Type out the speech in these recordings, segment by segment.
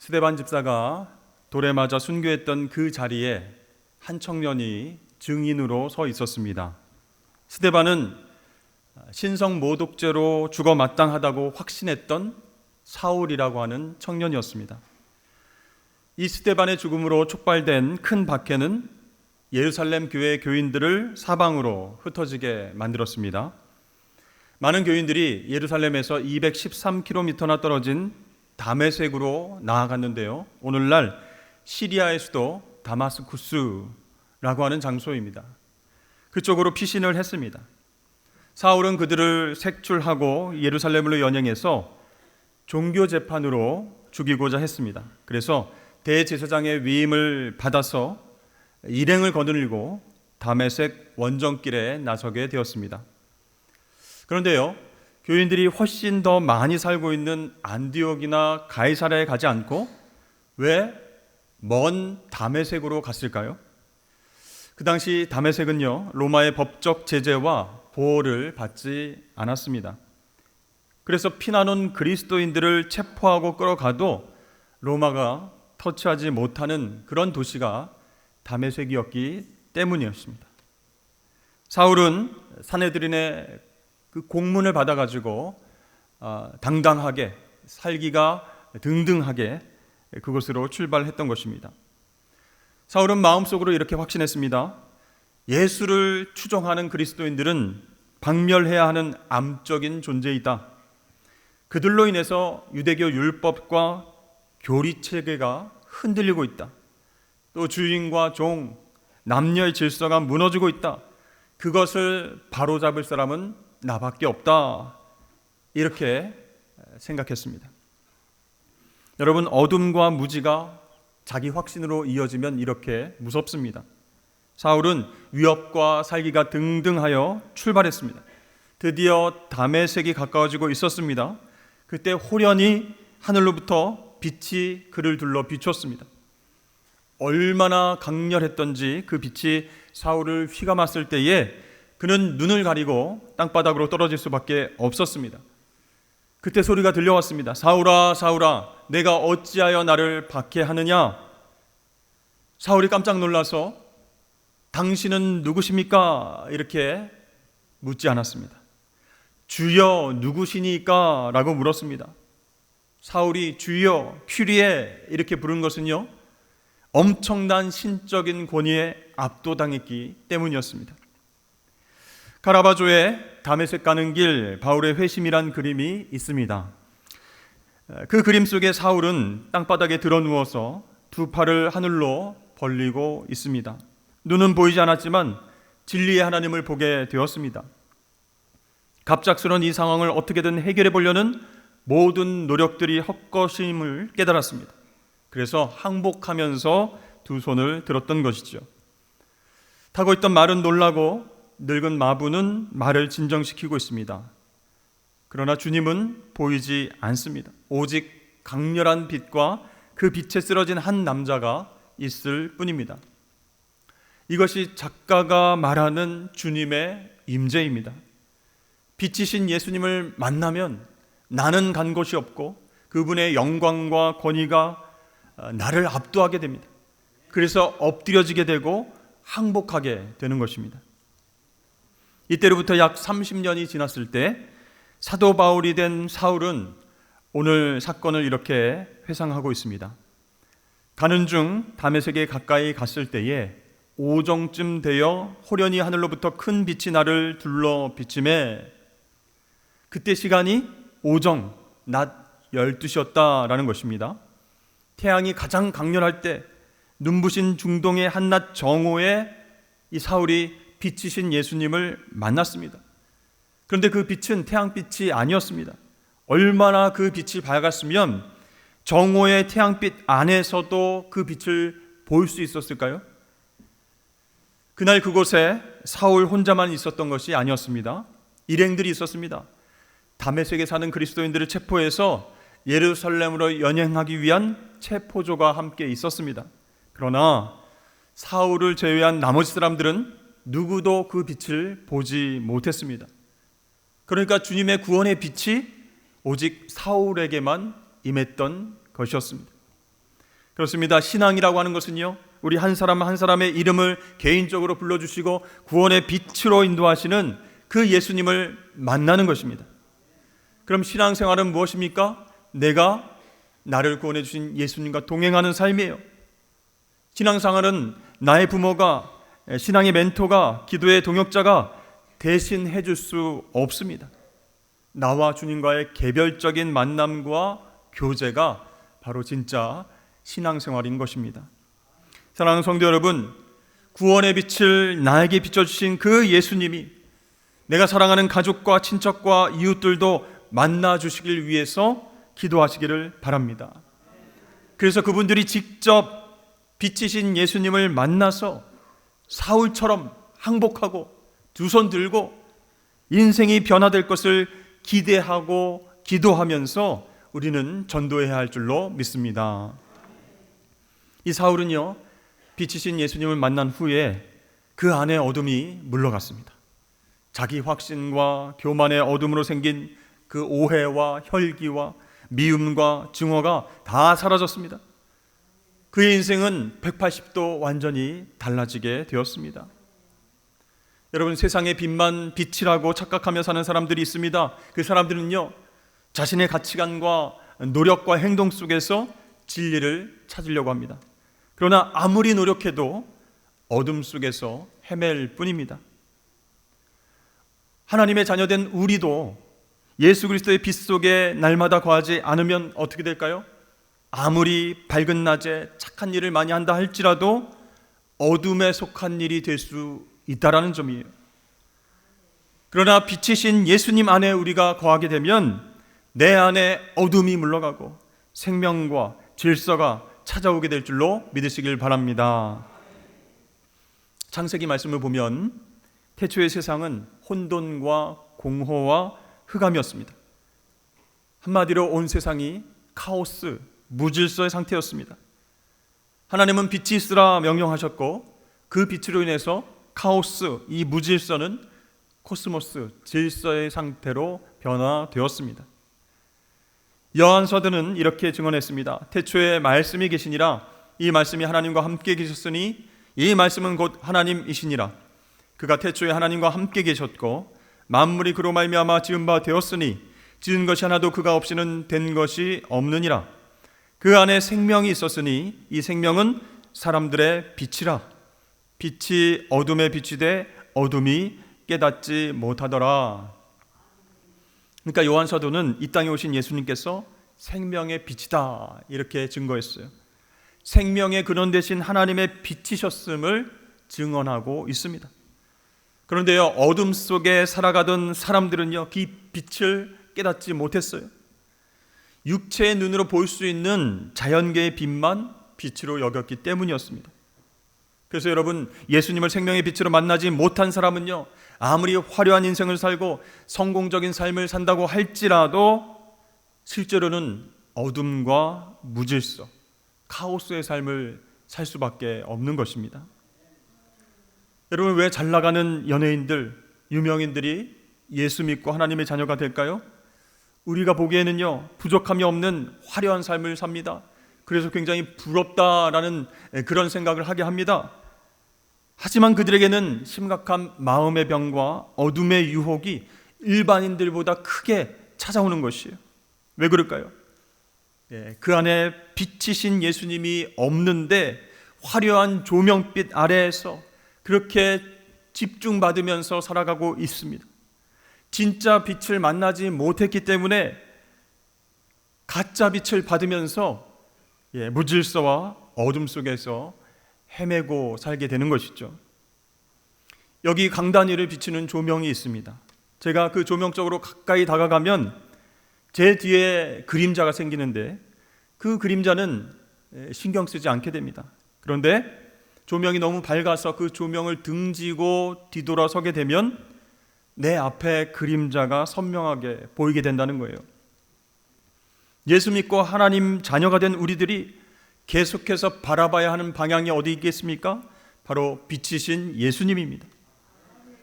스데반 집사가 돌에 맞아 순교했던 그 자리에 한 청년이 증인으로 서 있었습니다. 스데반은 신성 모독죄로 죽어 마땅하다고 확신했던 사울이라고 하는 청년이었습니다. 이 스데반의 죽음으로 촉발된 큰 박해는 예루살렘 교회 교인들을 사방으로 흩어지게 만들었습니다. 많은 교인들이 예루살렘에서 213km나 떨어진 다메섹으로 나아갔는데요. 오늘날 시리아의 수도 다마스쿠스라고 하는 장소입니다. 그쪽으로 피신을 했습니다. 사울은 그들을 색출하고 예루살렘으로 연행해서 종교 재판으로 죽이고자 했습니다. 그래서 대제사장의 위임을 받아서 일행을 거느리고 다메섹 원정길에 나서게 되었습니다. 그런데요, 교인들이 훨씬 더 많이 살고 있는 안디옥이나 가이사랴에 가지 않고 왜 먼 다메섹으로 갔을까요? 그 당시 다메섹은요, 로마의 법적 제재와 보호를 받지 않았습니다. 그래서 피난온 그리스도인들을 체포하고 끌어가도 로마가 터치하지 못하는 그런 도시가 다메섹이었기 때문이었습니다. 사울은 사내들인의 그 공문을 받아가지고 당당하게 살기가 등등하게 그곳으로 출발했던 것입니다. 사울은 마음속으로 이렇게 확신했습니다. 예수를 추종하는 그리스도인들은 박멸해야 하는 암적인 존재이다. 그들로 인해서 유대교 율법과 교리체계가 흔들리고 있다. 또 주인과 종, 남녀의 질서가 무너지고 있다. 그것을 바로잡을 사람은 나밖에 없다. 이렇게 생각했습니다. 여러분, 어둠과 무지가 자기 확신으로 이어지면 이렇게 무섭습니다. 사울은 위협과 살기가 등등하여 출발했습니다. 드디어 다메섹이 가까워지고 있었습니다. 그때 호련히 하늘로부터 빛이 그를 둘러 비췄습니다. 얼마나 강렬했던지 그 빛이 사울을 휘감았을 때에 그는 눈을 가리고 땅바닥으로 떨어질 수밖에 없었습니다. 그때 소리가 들려왔습니다. 사울아, 사울아, 내가 어찌하여 나를 박해하느냐? 사울이 깜짝 놀라서 당신은 누구십니까? 이렇게 묻지 않았습니다. 주여 누구시니까? 라고 물었습니다. 사울이 주여 큐리에 이렇게 부른 것은요, 엄청난 신적인 권위에 압도당했기 때문이었습니다. 카라바조의 다메섹 가는 길 바울의 회심이란 그림이 있습니다. 그 그림 속에 사울은 땅바닥에 드러누워서 두 팔을 하늘로 벌리고 있습니다. 눈은 보이지 않았지만 진리의 하나님을 보게 되었습니다. 갑작스러운 이 상황을 어떻게든 해결해 보려는 모든 노력들이 헛것임을 깨달았습니다. 그래서 항복하면서 두 손을 들었던 것이죠. 타고 있던 말은 놀라고 늙은 마부는 말을 진정시키고 있습니다. 그러나 주님은 보이지 않습니다. 오직 강렬한 빛과 그 빛에 쓰러진 한 남자가 있을 뿐입니다. 이것이 작가가 말하는 주님의 임재입니다. 빛이신 예수님을 만나면 나는 간 곳이 없고 그분의 영광과 권위가 나를 압도하게 됩니다. 그래서 엎드려지게 되고 항복하게 되는 것입니다. 이때로부터 약 30년이 지났을 때 사도 바울이 된 사울은 오늘 사건을 이렇게 회상하고 있습니다. 가는 중 다메섹에 가까이 갔을 때에 오정쯤 되어 호련히 하늘로부터 큰 빛이 나를 둘러 비치매, 그때 시간이 오정, 낮 12시였다라는 것입니다. 태양이 가장 강렬할 때 눈부신 중동의 한낮 정오에 이 사울이 빛이신 예수님을 만났습니다. 그런데 그 빛은 태양빛이 아니었습니다. 얼마나 그 빛이 밝았으면 정오의 태양빛 안에서도 그 빛을 볼 수 있었을까요? 그날 그곳에 사울 혼자만 있었던 것이 아니었습니다. 일행들이 있었습니다. 다메섹에 사는 그리스도인들을 체포해서 예루살렘으로 연행하기 위한 체포조가 함께 있었습니다. 그러나 사울을 제외한 나머지 사람들은 누구도 그 빛을 보지 못했습니다. 그러니까 주님의 구원의 빛이 오직 사울에게만 임했던 것이었습니다. 그렇습니다. 신앙이라고 하는 것은요, 우리 한 사람 한 사람의 이름을 개인적으로 불러주시고 구원의 빛으로 인도하시는 그 예수님을 만나는 것입니다. 그럼 신앙생활은 무엇입니까? 내가 나를 구원해 주신 예수님과 동행하는 삶이에요. 신앙생활은 나의 부모가, 신앙의 멘토가, 기도의 동역자가 대신 해줄 수 없습니다. 나와 주님과의 개별적인 만남과 교제가 바로 진짜 신앙생활인 것입니다. 사랑하는 성도 여러분, 구원의 빛을 나에게 비춰주신 그 예수님이 내가 사랑하는 가족과 친척과 이웃들도 만나주시길 위해서 기도하시기를 바랍니다. 그래서 그분들이 직접 빛이신 예수님을 만나서 사울처럼 항복하고 두 손 들고 인생이 변화될 것을 기대하고 기도하면서 우리는 전도해야 할 줄로 믿습니다. 이 사울은요, 빛이신 예수님을 만난 후에 그 안에 어둠이 물러갔습니다. 자기 확신과 교만의 어둠으로 생긴 그 오해와 혈기와 미움과 증오가 다 사라졌습니다. 그의 인생은 180도 완전히 달라지게 되었습니다. 여러분, 세상의 빛만 빛이라고 착각하며 사는 사람들이 있습니다. 그 사람들은요, 자신의 가치관과 노력과 행동 속에서 진리를 찾으려고 합니다. 그러나 아무리 노력해도 어둠 속에서 헤맬 뿐입니다. 하나님의 자녀된 우리도 예수 그리스도의 빛 속에 날마다 거하지 않으면 어떻게 될까요? 아무리 밝은 낮에 착한 일을 많이 한다 할지라도 어둠에 속한 일이 될 수 있다라는 점이에요. 그러나 빛이신 예수님 안에 우리가 거하게 되면 내 안에 어둠이 물러가고 생명과 질서가 찾아오게 될 줄로 믿으시길 바랍니다. 창세기 말씀을 보면 태초의 세상은 혼돈과 공허와 흑암이었습니다. 한마디로 온 세상이 카오스, 무질서의 상태였습니다. 하나님은 빛이 있으라 명령하셨고 그 빛으로 인해서 카오스, 이 무질서는 코스모스, 질서의 상태로 변화되었습니다. 요한서도는 이렇게 증언했습니다. 태초에 말씀이 계시니라. 이 말씀이 하나님과 함께 계셨으니 이 말씀은 곧 하나님이시니라. 그가 태초에 하나님과 함께 계셨고 만물이 그로 말미암아 지은 바 되었으니 지은 것이 하나도 그가 없이는 된 것이 없느니라. 그 안에 생명이 있었으니 이 생명은 사람들의 빛이라. 빛이 어둠에 비치되 어둠이 깨닫지 못하더라. 그러니까 요한 사도는 이 땅에 오신 예수님께서 생명의 빛이다 이렇게 증거했어요. 생명의 근원 되신 하나님의 빛이셨음을 증언하고 있습니다. 그런데요, 어둠 속에 살아가던 사람들은요, 그 빛을 깨닫지 못했어요. 육체의 눈으로 볼 수 있는 자연계의 빛만 빛으로 여겼기 때문이었습니다. 그래서 여러분, 예수님을 생명의 빛으로 만나지 못한 사람은요, 아무리 화려한 인생을 살고 성공적인 삶을 산다고 할지라도 실제로는 어둠과 무질서, 카오스의 삶을 살 수밖에 없는 것입니다. 여러분, 왜 잘 나가는 연예인들, 유명인들이 예수 믿고 하나님의 자녀가 될까요? 우리가 보기에는요, 부족함이 없는 화려한 삶을 삽니다. 그래서 굉장히 부럽다라는 그런 생각을 하게 합니다. 하지만 그들에게는 심각한 마음의 병과 어둠의 유혹이 일반인들보다 크게 찾아오는 것이에요. 왜 그럴까요? 그 안에 빛이신 예수님이 없는데 화려한 조명빛 아래에서 그렇게 집중받으면서 살아가고 있습니다. 진짜 빛을 만나지 못했기 때문에 가짜 빛을 받으면서 무질서와 어둠 속에서 헤매고 살게 되는 것이죠. 여기 강단 위를 비추는 조명이 있습니다. 제가 그 조명 쪽으로 가까이 다가가면 제 뒤에 그림자가 생기는데 그 그림자는 신경 쓰지 않게 됩니다. 그런데 조명이 너무 밝아서 그 조명을 등지고 뒤돌아서게 되면 내 앞에 그림자가 선명하게 보이게 된다는 거예요. 예수 믿고 하나님 자녀가 된 우리들이 계속해서 바라봐야 하는 방향이 어디 있겠습니까? 바로 빛이신 예수님입니다.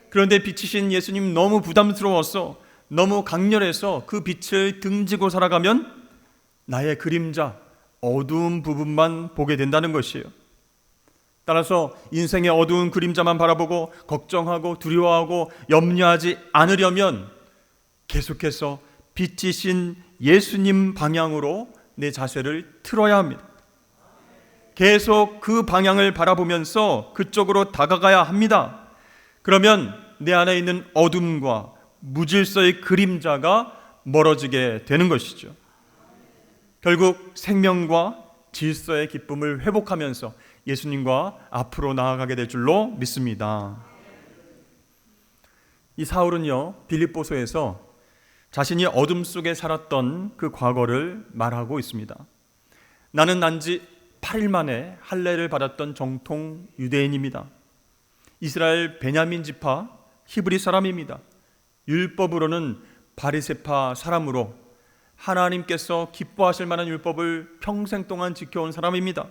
그런데 빛이신 예수님 너무 부담스러워서, 너무 강렬해서 그 빛을 등지고 살아가면 나의 그림자, 어두운 부분만 보게 된다는 것이에요. 따라서 인생의 어두운 그림자만 바라보고 걱정하고 두려워하고 염려하지 않으려면 계속해서 빛이신 예수님 방향으로 내 자세를 틀어야 합니다. 계속 그 방향을 바라보면서 그쪽으로 다가가야 합니다. 그러면 내 안에 있는 어둠과 무질서의 그림자가 멀어지게 되는 것이죠. 결국 생명과 질서의 기쁨을 회복하면서 예수님과 앞으로 나아가게 될 줄로 믿습니다. 이 사울은요, 빌립보서에서 자신이 어둠 속에 살았던 그 과거를 말하고 있습니다. 나는 난지 8일 만에 할례를 받았던 정통 유대인입니다. 이스라엘 베냐민 지파 히브리 사람입니다. 율법으로는 바리새파 사람으로 하나님께서 기뻐하실 만한 율법을 평생 동안 지켜온 사람입니다.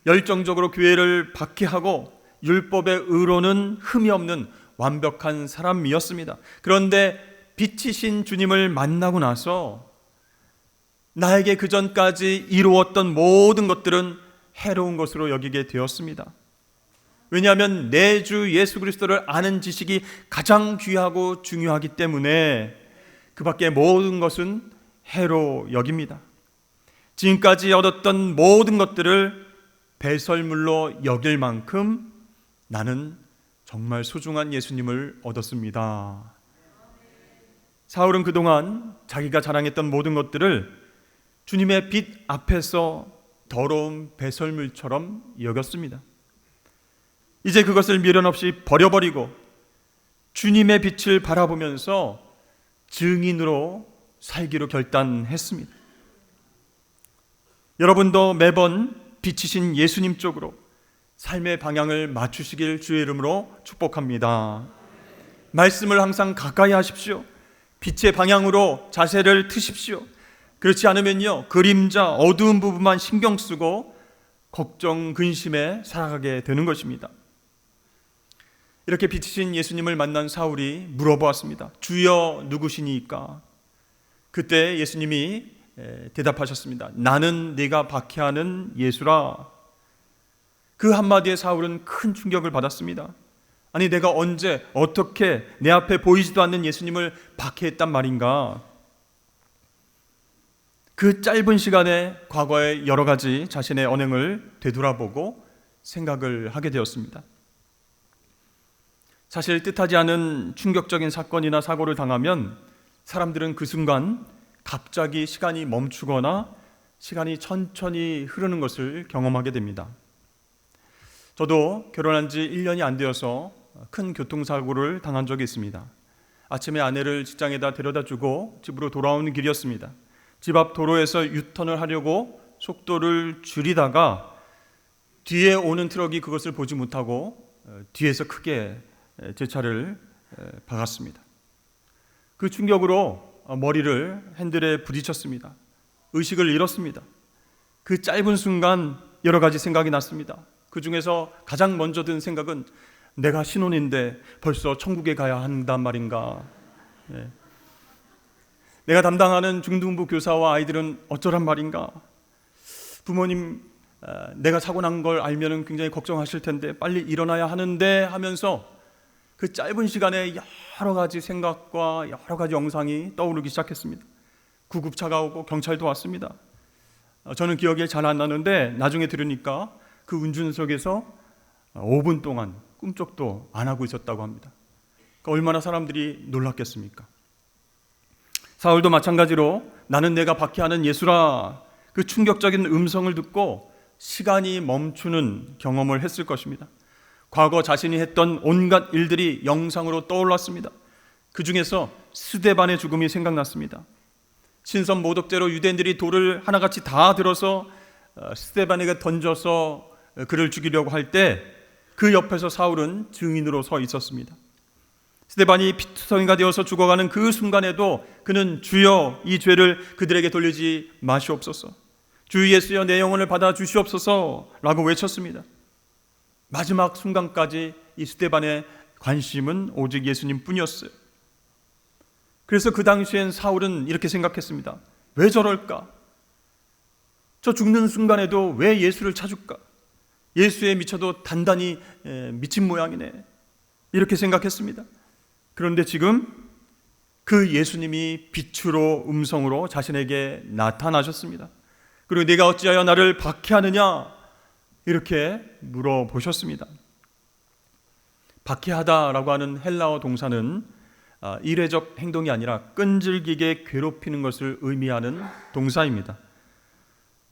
열정적으로 교회를 박해하고 율법의 의로는 흠이 없는 완벽한 사람이었습니다. 그런데 빛이신 주님을 만나고 나서 나에게 그전까지 이루었던 모든 것들은 해로운 것으로 여기게 되었습니다. 왜냐하면 내 주 예수 그리스도를 아는 지식이 가장 귀하고 중요하기 때문에 그 밖의 모든 것은 해로 여깁니다. 지금까지 얻었던 모든 것들을 배설물로 여길 만큼 나는 정말 소중한 예수님을 얻었습니다. 사울은 그동안 자기가 자랑했던 모든 것들을 주님의 빛 앞에서 더러운 배설물처럼 여겼습니다. 이제 그것을 미련 없이 버려버리고 주님의 빛을 바라보면서 증인으로 살기로 결단했습니다. 여러분도 매번 빛이신 예수님 쪽으로 삶의 방향을 맞추시길 주의 이름으로 축복합니다. 말씀을 항상 가까이 하십시오. 빛의 방향으로 자세를 트십시오. 그렇지 않으면요, 그림자 어두운 부분만 신경 쓰고 걱정 근심에 살아가게 되는 것입니다. 이렇게 빛이신 예수님을 만난 사울이 물어보았습니다. 주여 누구시니까? 그때 예수님이 대답하셨습니다. 나는 네가 박해하는 예수라. 그 한마디에 사울은 큰 충격을 받았습니다. 아니, 내가 언제 어떻게 내 앞에 보이지도 않는 예수님을 박해했단 말인가? 그 짧은 시간에 과거의 여러 가지 자신의 언행을 되돌아보고 생각을 하게 되었습니다. 사실 뜻하지 않은 충격적인 사건이나 사고를 당하면 사람들은 그 순간 갑자기 시간이 멈추거나 시간이 천천히 흐르는 것을 경험하게 됩니다. 저도 결혼한 지 1년이 안 되어서 큰 교통사고를 당한 적이 있습니다. 아침에 아내를 직장에다 데려다 주고 집으로 돌아오는 길이었습니다. 집 앞 도로에서 유턴을 하려고 속도를 줄이다가 뒤에 오는 트럭이 그것을 보지 못하고 뒤에서 크게 제 차를 박았습니다. 그 충격으로 머리를 핸들에 부딪혔습니다. 의식을 잃었습니다. 그 짧은 순간 여러 가지 생각이 났습니다. 그 중에서 가장 먼저 든 생각은 내가 신혼인데 벌써 천국에 가야 한단 말인가. 내가 담당하는 중등부 교사와 아이들은 어쩌란 말인가. 부모님, 내가 사고 난 걸 알면 굉장히 걱정하실 텐데 빨리 일어나야 하는데 하면서 그 짧은 시간에 여러 가지 생각과 여러 가지 영상이 떠오르기 시작했습니다. 구급차가 오고 경찰도 왔습니다. 저는 기억이 잘 안 나는데 나중에 들으니까 그 운전석에서 5분 동안 꿈쩍도 안 하고 있었다고 합니다. 그러니까 얼마나 사람들이 놀랐겠습니까? 사울도 마찬가지로 나는 내가 박해하는 예수라, 그 충격적인 음성을 듣고 시간이 멈추는 경험을 했을 것입니다. 과거 자신이 했던 온갖 일들이 영상으로 떠올랐습니다. 그 중에서 스데반의 죽음이 생각났습니다. 신선 모독죄로 유대인들이 돌을 하나같이 다 들어서 스데반에게 던져서 그를 죽이려고 할 때 그 옆에서 사울은 증인으로 서 있었습니다. 스데반이 피투성이가 되어서 죽어가는 그 순간에도 그는 주여 이 죄를 그들에게 돌리지 마시옵소서, 주 예수여 내 영혼을 받아 주시옵소서 라고 외쳤습니다. 마지막 순간까지 이 스데반의 관심은 오직 예수님 뿐이었어요. 그래서 그 당시엔 사울은 이렇게 생각했습니다. 왜 저럴까? 저 죽는 순간에도 왜 예수를 찾을까? 예수에 미쳐도 단단히 미친 모양이네. 이렇게 생각했습니다. 그런데 지금 그 예수님이 빛으로 음성으로 자신에게 나타나셨습니다. 그리고 네가 어찌하여 나를 박해하느냐? 이렇게 물어보셨습니다. 박해하다라고 하는 헬라어 동사는 일회적 행동이 아니라 끈질기게 괴롭히는 것을 의미하는 동사입니다.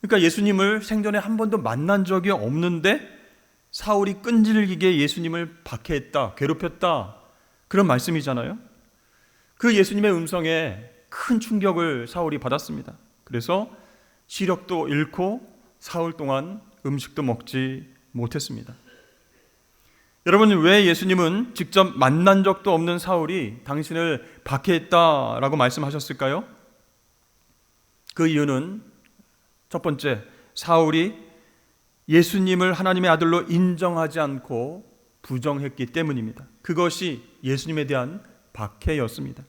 그러니까 예수님을 생전에 한 번도 만난 적이 없는데 사울이 끈질기게 예수님을 박해했다, 괴롭혔다, 그런 말씀이잖아요. 그 예수님의 음성에 큰 충격을 사울이 받았습니다. 그래서 시력도 잃고 사흘 동안 음식도 먹지 못했습니다. 여러분, 왜 예수님은 직접 만난 적도 없는 사울이 당신을 박해했다라고 말씀하셨을까요? 그 이유는 첫 번째, 사울이 예수님을 하나님의 아들로 인정하지 않고 부정했기 때문입니다. 그것이 예수님에 대한 박해였습니다.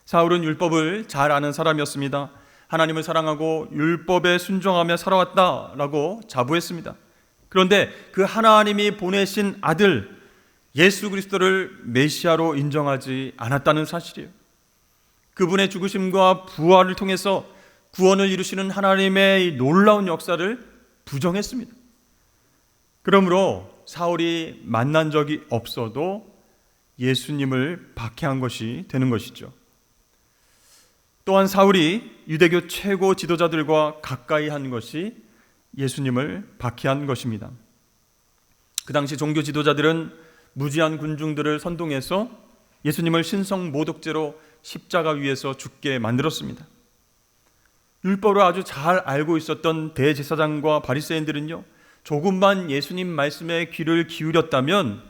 사울은 율법을 잘 아는 사람이었습니다. 하나님을 사랑하고 율법에 순종하며 살아왔다라고 자부했습니다. 그런데 그 하나님이 보내신 아들 예수 그리스도를 메시아로 인정하지 않았다는 사실이에요. 그분의 죽으심과 부활을 통해서 구원을 이루시는 하나님의 놀라운 역사를 부정했습니다. 그러므로 사울이 만난 적이 없어도 예수님을 박해한 것이 되는 것이죠. 또한 사울이 유대교 최고 지도자들과 가까이 한 것이 예수님을 박해한 것입니다. 그 당시 종교 지도자들은 무지한 군중들을 선동해서 예수님을 신성 모독죄로 십자가 위에서 죽게 만들었습니다. 율법을 아주 잘 알고 있었던 대제사장과 바리새인들은요, 조금만 예수님 말씀에 귀를 기울였다면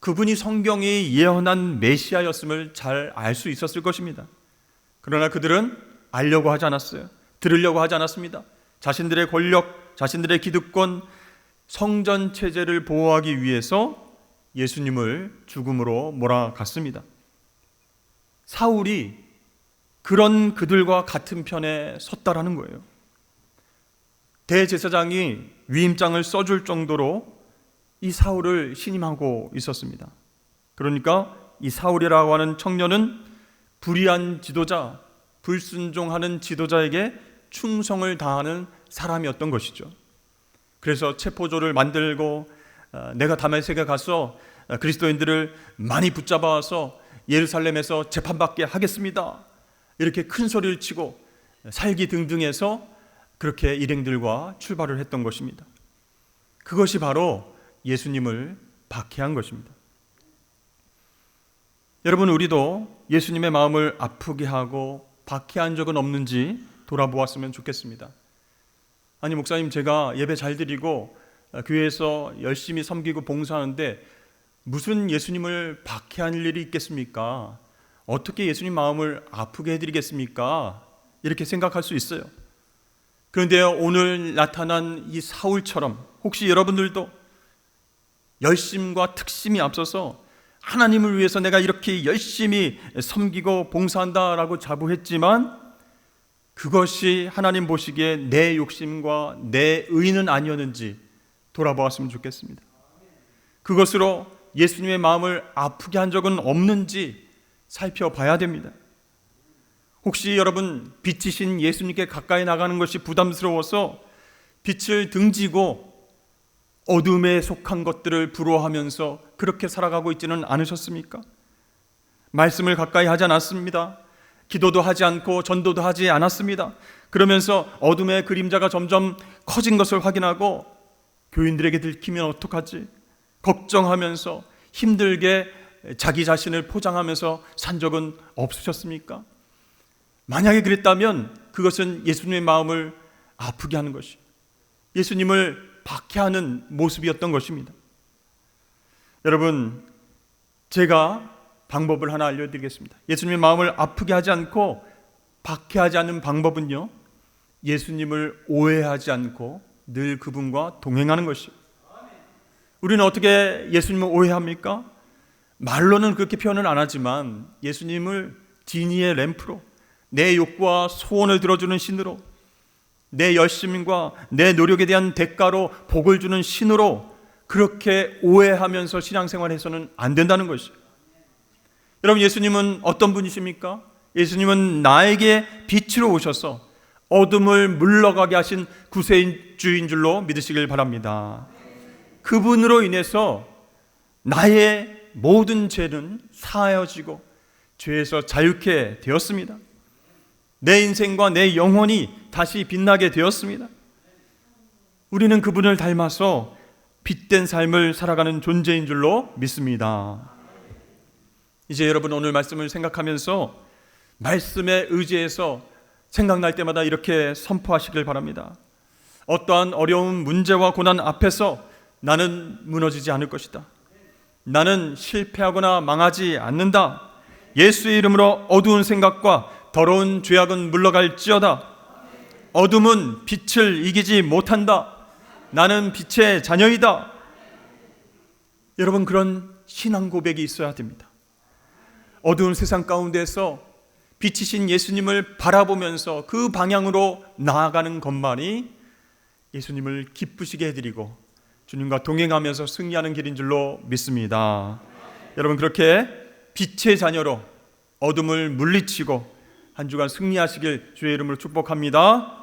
그분이 성경이 예언한 메시아였음을 잘 알 수 있었을 것입니다. 그러나 그들은 알려고 하지 않았어요. 들으려고 하지 않았습니다. 자신들의 권력, 자신들의 기득권, 성전 체제를 보호하기 위해서 예수님을 죽음으로 몰아갔습니다. 사울이 그런 그들과 같은 편에 섰다라는 거예요. 대제사장이 위임장을 써줄 정도로 이 사울을 신임하고 있었습니다. 그러니까 이 사울이라고 하는 청년은 불의한 지도자, 불순종하는 지도자에게 충성을 다하는 사람이었던 것이죠. 그래서 체포조를 만들고 내가 다메섹에 가서 그리스도인들을 많이 붙잡아서 예루살렘에서 재판받게 하겠습니다, 이렇게 큰 소리를 치고 살기 등등해서 그렇게 일행들과 출발을 했던 것입니다. 그것이 바로 예수님을 박해한 것입니다. 여러분, 우리도 예수님의 마음을 아프게 하고 박해한 적은 없는지 돌아보았으면 좋겠습니다. 아니, 목사님, 제가 예배 잘 드리고 교회에서 열심히 섬기고 봉사하는데 무슨 예수님을 박해한 일이 있겠습니까? 어떻게 예수님 마음을 아프게 해드리겠습니까? 이렇게 생각할 수 있어요. 그런데 오늘 나타난 이 사울처럼 혹시 여러분들도 열심과 특심이 앞서서 하나님을 위해서 내가 이렇게 열심히 섬기고 봉사한다라고 자부했지만 그것이 하나님 보시기에 내 욕심과 내 의는 아니었는지 돌아보았으면 좋겠습니다. 그것으로 예수님의 마음을 아프게 한 적은 없는지 살펴봐야 됩니다. 혹시 여러분, 빛이신 예수님께 가까이 나가는 것이 부담스러워서 빛을 등지고 어둠에 속한 것들을 부러워하면서 그렇게 살아가고 있지는 않으셨습니까? 말씀을 가까이 하지 않았습니다. 기도도 하지 않고 전도도 하지 않았습니다. 그러면서 어둠의 그림자가 점점 커진 것을 확인하고 교인들에게 들키면 어떡하지? 걱정하면서 힘들게 자기 자신을 포장하면서 산 적은 없으셨습니까? 만약에 그랬다면 그것은 예수님의 마음을 아프게 하는 것이, 예수님을 박해하는 모습이었던 것입니다. 여러분, 제가 방법을 하나 알려드리겠습니다. 예수님의 마음을 아프게 하지 않고 박해하지 않는 방법은요, 예수님을 오해하지 않고 늘 그분과 동행하는 것이에요. 우리는 어떻게 예수님을 오해합니까? 말로는 그렇게 표현을 안 하지만 예수님을 진리의 램프로, 내 욕구와 소원을 들어주는 신으로, 내 열심과 내 노력에 대한 대가로 복을 주는 신으로 그렇게 오해하면서 신앙생활해서는 안 된다는 것이죠. 여러분, 예수님은 어떤 분이십니까? 예수님은 나에게 빛으로 오셔서 어둠을 물러가게 하신 구세주인 줄로 믿으시길 바랍니다. 그분으로 인해서 나의 모든 죄는 사하여지고 죄에서 자유케 되었습니다. 내 인생과 내 영혼이 다시 빛나게 되었습니다. 우리는 그분을 닮아서 빛된 삶을 살아가는 존재인 줄로 믿습니다. 이제 여러분, 오늘 말씀을 생각하면서 말씀에 의지해서 생각날 때마다 이렇게 선포하시길 바랍니다. 어떠한 어려운 문제와 고난 앞에서 나는 무너지지 않을 것이다. 나는 실패하거나 망하지 않는다. 예수의 이름으로 어두운 생각과 더러운 죄악은 물러갈지어다. 어둠은 빛을 이기지 못한다. 나는 빛의 자녀이다. 여러분, 그런 신앙 고백이 있어야 됩니다. 어두운 세상 가운데서 빛이신 예수님을 바라보면서 그 방향으로 나아가는 것만이 예수님을 기쁘시게 해드리고 주님과 동행하면서 승리하는 길인 줄로 믿습니다. 여러분, 그렇게 빛의 자녀로 어둠을 물리치고 한 주간 승리하시길 주의 이름으로 축복합니다.